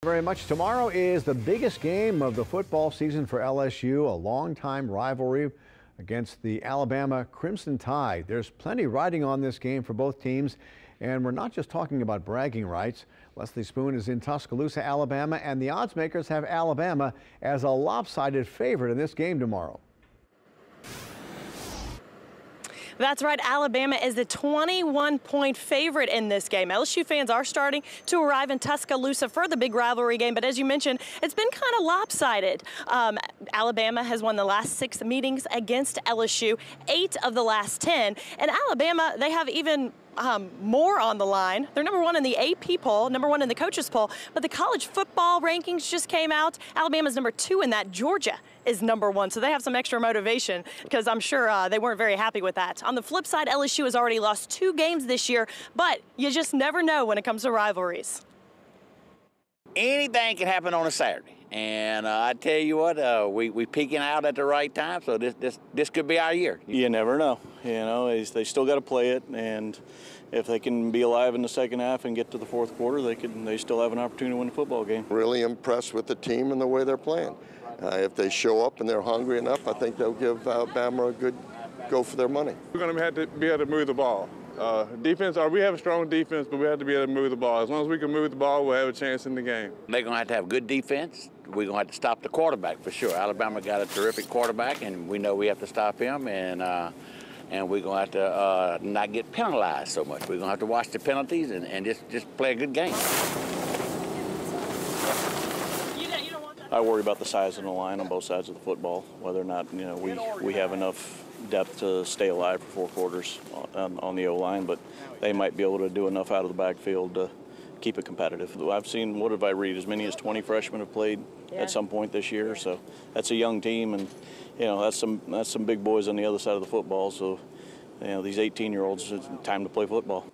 very much. Tomorrow is the biggest game of the football season for LSU, a longtime rivalry against the Alabama Crimson Tide. There's plenty riding on this game for both teams, and we're not just talking about bragging rights. Leslie Spoon is in Tuscaloosa, Alabama, and the odds makers have Alabama as a lopsided favorite in this game tomorrow. That's right. Alabama is the 21-point favorite in this game. LSU fans are starting to arrive in Tuscaloosa for the big rivalry game, but as you mentioned, it's been kind of lopsided. Alabama has won the last 6 meetings against LSU, 8 of the last 10. And Alabama, they have even more on the line. They're number 1 in the AP poll, number 1 in the coaches poll, but the college football rankings just came out. Alabama's number 2 in that. Georgia is number 1, so they have some extra motivation because I'm sure they weren't very happy with that. On the flip side, LSU has already lost 2 games this year, but you just never know when it comes to rivalries. Anything can happen on a Saturday, and I tell you what, we peaking out at the right time, so this could be our year. You never know. You know, they still got to play it, and if they can be alive in the second half and get to the fourth quarter, they still have an opportunity to win the football game. Really impressed with the team and the way they're playing. If they show up and they're hungry enough, I think they'll give Alabama a good go for their money. We're going to have to be able to move the ball. Defense, we have a strong defense, but we have to be able to move the ball. As long as we can move the ball, we'll have a chance in the game. They're going to have good defense. We're going to have to stop the quarterback for sure. Alabama got a terrific quarterback, and we know we have to stop him, and we're going to have to not get penalized so much. We're going to have to watch the penalties and just play a good game. I worry about the size of the line on both sides of the football, whether or not we have enough depth to stay alive for 4 quarters on the O-line, but they might be able to do enough out of the backfield to keep it competitive. I've seen, what did I read, as many as 20 freshmen have played at some point this year, so that's a young team, and that's some big boys on the other side of the football, so these 18-year-olds, it's time to play football.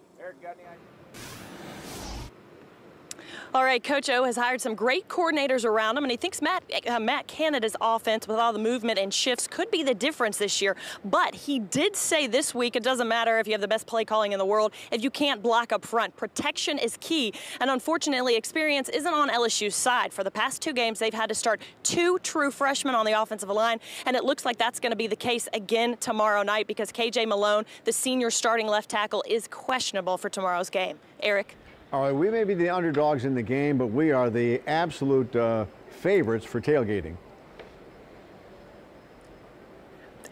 All right, Coach O has hired some great coordinators around him, and he thinks Matt Canada's offense with all the movement and shifts could be the difference this year. But he did say this week it doesn't matter if you have the best play calling in the world if you can't block up front. Protection is key, and unfortunately, experience isn't on LSU's side. For the past 2 games, they've had to start 2 true freshmen on the offensive line, and it looks like that's going to be the case again tomorrow night because KJ Malone, the senior starting left tackle, is questionable for tomorrow's game. Eric? All right, we may be the underdogs in the game, but we are the absolute favorites for tailgating.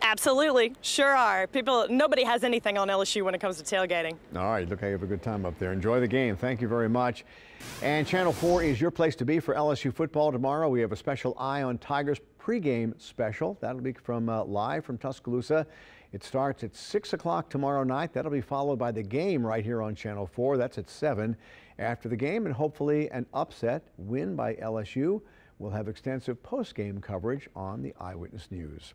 Absolutely, sure are. Nobody has anything on LSU when it comes to tailgating. All right, look, I have a good time up there. Enjoy the game. Thank you very much. And Channel 4 is your place to be for LSU football tomorrow. We have a special Eye on Tigers pregame special. That'll be from live from Tuscaloosa. It starts at 6 o'clock tomorrow night. That'll be followed by the game right here on Channel 4. That's at 7. After the game, and hopefully an upset win by LSU, we'll have extensive post-game coverage on the Eyewitness News.